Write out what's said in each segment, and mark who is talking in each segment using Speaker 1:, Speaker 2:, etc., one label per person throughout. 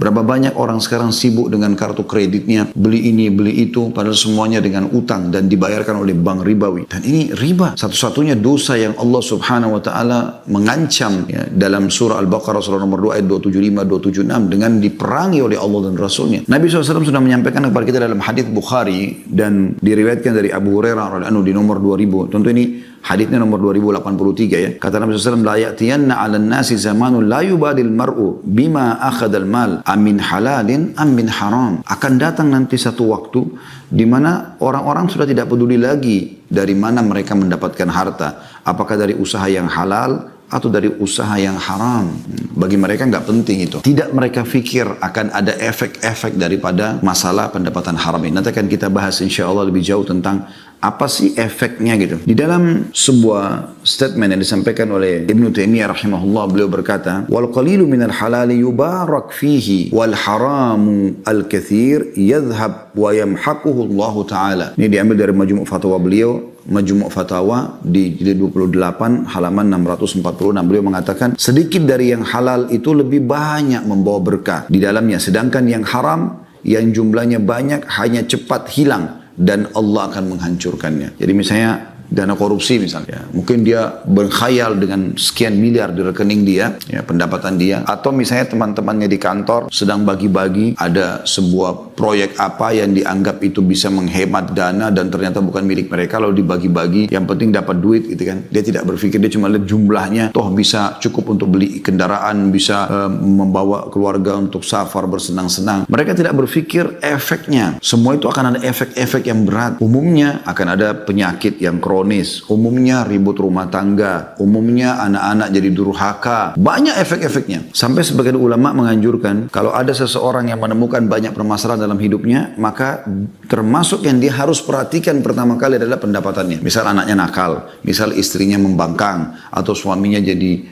Speaker 1: Berapa banyak orang sekarang sibuk dengan kartu kreditnya, beli ini, beli itu, padahal semuanya dengan utang dan dibayarkan oleh bank ribawi. Dan ini riba, satu-satunya dosa yang Allah Subhanahu wa taala mengancam ya, dalam surah Al-Baqarah surah nomor 2 ayat 275 276 dengan diperangi oleh Allah dan Rasulnya. Nabi SAW sudah menyampaikan kepada kita dalam hadis Bukhari dan diriwayatkan dari Abu Hurairah radhiyallahu anhu di nomor 2000. Tentu ini hadisnya nomor 2083 ya. Kata Nabi SAW, la ya'tiyanna 'alan nasi zamanun la yubadil mar'u bima akhadal mal amin halalin amin haram. Akan datang nanti satu waktu di mana orang-orang sudah tidak peduli lagi dari mana mereka mendapatkan harta, apakah dari usaha yang halal atau dari usaha yang haram. Bagi mereka nggak penting itu. Tidak mereka fikir akan ada efek-efek daripada masalah pendapatan haram ini. Nanti akan kita bahas insya Allah lebih jauh tentang apa sih efeknya gitu. Di dalam sebuah statement yang disampaikan oleh Ibnu Taimiyah rahimahullah, beliau berkata, wal qalilu minal halali yubarak fihi wal haramu al kathir yadhhab wa yamhaquhu Allah Ta'ala. Ini diambil dari Majmu' Fatwa beliau, Majmu' Fatawa di jilid 28 halaman 646. Beliau mengatakan sedikit dari yang halal itu lebih banyak membawa berkah di dalamnya, sedangkan yang haram yang jumlahnya banyak hanya cepat hilang dan Allah akan menghancurkannya. Jadi misalnya dana korupsi misalnya, ya, mungkin dia berkhayal dengan sekian miliar di rekening dia, ya, pendapatan dia, atau misalnya teman-temannya di kantor sedang bagi-bagi ada sebuah proyek apa yang dianggap itu bisa menghemat dana dan ternyata bukan milik mereka, lalu dibagi-bagi, yang penting dapat duit gitu kan. Dia tidak berpikir, dia cuma lihat jumlahnya, toh bisa cukup untuk beli kendaraan, bisa membawa keluarga untuk safar bersenang-senang. Mereka tidak berpikir efeknya. Semua itu akan ada efek-efek yang berat. Umumnya akan ada penyakit yang kronis, umumnya ribut rumah tangga, umumnya anak-anak jadi durhaka, banyak efek-efeknya. Sampai sebagian ulama menganjurkan kalau ada seseorang yang menemukan banyak permasalahan dalam hidupnya, maka termasuk yang dia harus perhatikan pertama kali adalah pendapatannya. Misal anaknya nakal, misal istrinya membangkang, atau suaminya jadi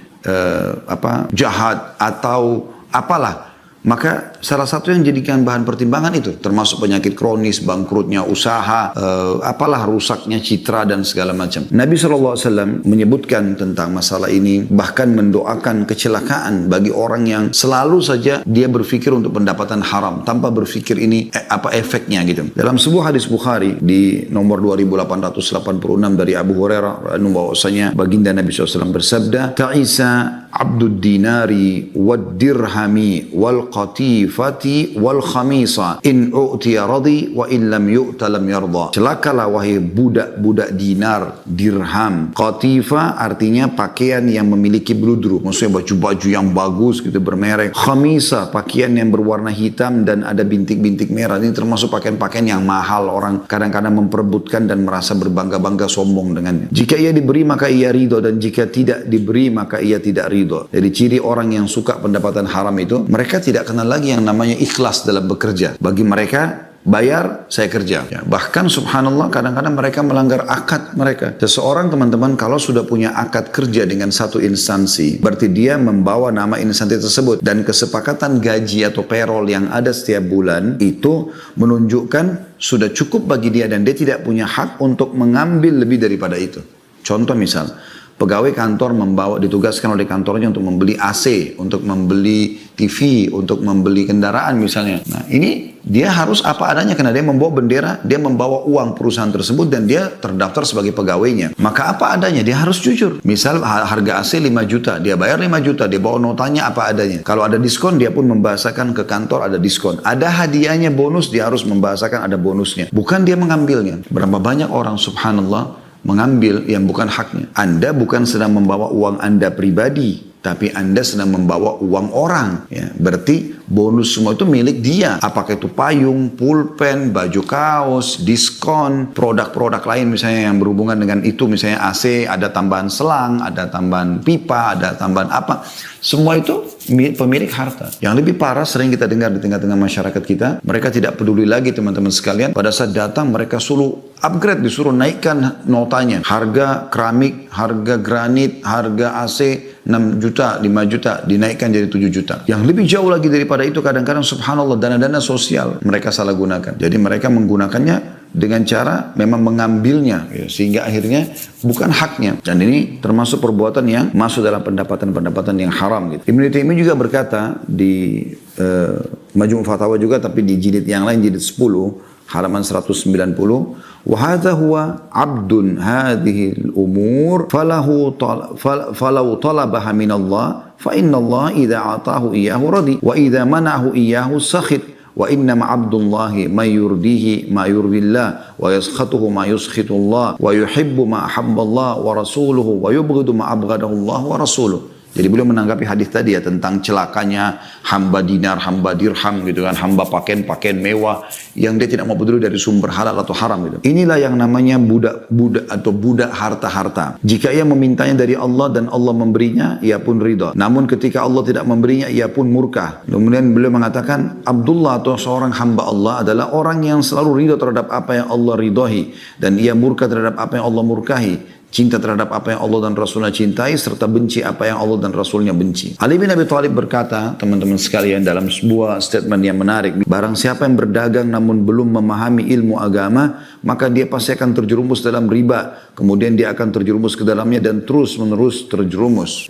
Speaker 1: jahat, atau apalah. Maka salah satu yang jadikan bahan pertimbangan itu, termasuk penyakit kronis, bangkrutnya usaha, apalah rusaknya citra dan segala macam. Nabi SAW menyebutkan tentang masalah ini, bahkan mendoakan kecelakaan bagi orang yang selalu saja dia berpikir untuk pendapatan haram, tanpa berpikir ini apa efeknya gitu. Dalam sebuah hadis Bukhari di nomor 2886 dari Abu Hurairah, bahwasanya baginda Nabi SAW bersabda, Ta'isa abdud dinari wad dirhami wal qatifati wal khamisa in u'tiya radhi wa in lam yu'ta lam yarda. Celakalah wahai budak-budak dinar, dirham. Qatifa artinya pakaian yang memiliki bludru, maksudnya baju-baju yang bagus gitu bermerek. Khamisa pakaian yang berwarna hitam dan ada bintik-bintik merah. Ini termasuk pakaian-pakaian yang mahal, orang kadang-kadang memperebutkan dan merasa berbangga-bangga sombong dengannya. Jika ia diberi maka ia ridho, dan jika tidak diberi maka ia tidak ridho. Jadi ciri orang yang suka pendapatan haram itu, mereka tidak kenal lagi yang namanya ikhlas dalam bekerja. Bagi mereka, bayar, saya kerja. Ya, bahkan subhanallah kadang-kadang mereka melanggar akad mereka. Seseorang teman-teman kalau sudah punya akad kerja dengan satu instansi, berarti dia membawa nama instansi tersebut. Dan kesepakatan gaji atau payroll yang ada setiap bulan itu menunjukkan sudah cukup bagi dia dan dia tidak punya hak untuk mengambil lebih daripada itu. Contoh misal, pegawai kantor ditugaskan oleh kantornya untuk membeli AC, untuk membeli TV, untuk membeli kendaraan misalnya. Nah ini dia harus apa adanya karena dia membawa bendera, dia membawa uang perusahaan tersebut dan dia terdaftar sebagai pegawainya. Maka apa adanya, dia harus jujur. Misal harga AC 5 juta, dia bayar 5 juta, dia bawa notanya apa adanya. Kalau ada diskon dia pun membahasakan ke kantor ada diskon. Ada hadiahnya bonus, dia harus membahasakan ada bonusnya. Bukan dia mengambilnya. Berapa banyak orang subhanallah mengambil yang bukan haknya. Anda bukan sedang membawa uang Anda pribadi, tapi Anda sedang membawa uang orang. Ya, berarti bonus semua itu milik dia. Apakah itu payung, pulpen, baju kaos, diskon, produk-produk lain misalnya yang berhubungan dengan itu. Misalnya AC, ada tambahan selang, ada tambahan pipa, ada tambahan apa. Semua itu pemilik harta. Yang lebih parah sering kita dengar di tengah-tengah masyarakat kita, mereka tidak peduli lagi teman-teman sekalian. Pada saat datang mereka suruh upgrade, disuruh naikkan notanya. Harga keramik, harga granit, harga AC 6 juta, 5 juta, dinaikkan jadi 7 juta. Yang lebih jauh lagi daripada itu kadang-kadang subhanallah dana-dana sosial mereka salah gunakan. Jadi mereka menggunakannya dengan cara memang mengambilnya, ya, sehingga akhirnya bukan haknya. Dan ini termasuk perbuatan yang masuk dalam pendapatan-pendapatan yang haram. Gitu. Ibnu Taimiyah juga berkata di Majmu' Fatawa juga, tapi di jilid yang lain, jilid 10, halaman 190, wa hadza huwa 'abdun hadhihi al-umur falau talabaha min Allah fa inna Allah idza atahu iyyahu radi wa idza mana'ahu iyyahu sakhit wa innama 'abdullahi may yurdihi ma yurdillah wa yaskhatuhu ma yuskhitullah wa yuhibbu ma ahabballah wa rasuluhu wa yubghidu ma abghadahu Allah wa rasuluhu. Jadi beliau menanggapi hadis tadi ya tentang celakanya hamba dinar, hamba dirham gitu kan, hamba pakaian mewah yang dia tidak mau peduli dari sumber halal atau haram gitu. Inilah yang namanya budak atau budak harta-harta. Jika ia memintanya dari Allah dan Allah memberinya, ia pun ridha. Namun ketika Allah tidak memberinya, ia pun murka. Kemudian beliau mengatakan, Abdullah atau seorang hamba Allah adalah orang yang selalu ridha terhadap apa yang Allah ridhahi dan ia murka terhadap apa yang Allah murkahi. Cinta terhadap apa yang Allah dan Rasulnya cintai, serta benci apa yang Allah dan Rasulnya benci. Ali bin Abi Thalib berkata, teman-teman sekalian, dalam sebuah statement yang menarik, barang siapa yang berdagang namun belum memahami ilmu agama, maka dia pasti akan terjerumus dalam riba. Kemudian dia akan terjerumus ke dalamnya dan terus menerus terjerumus.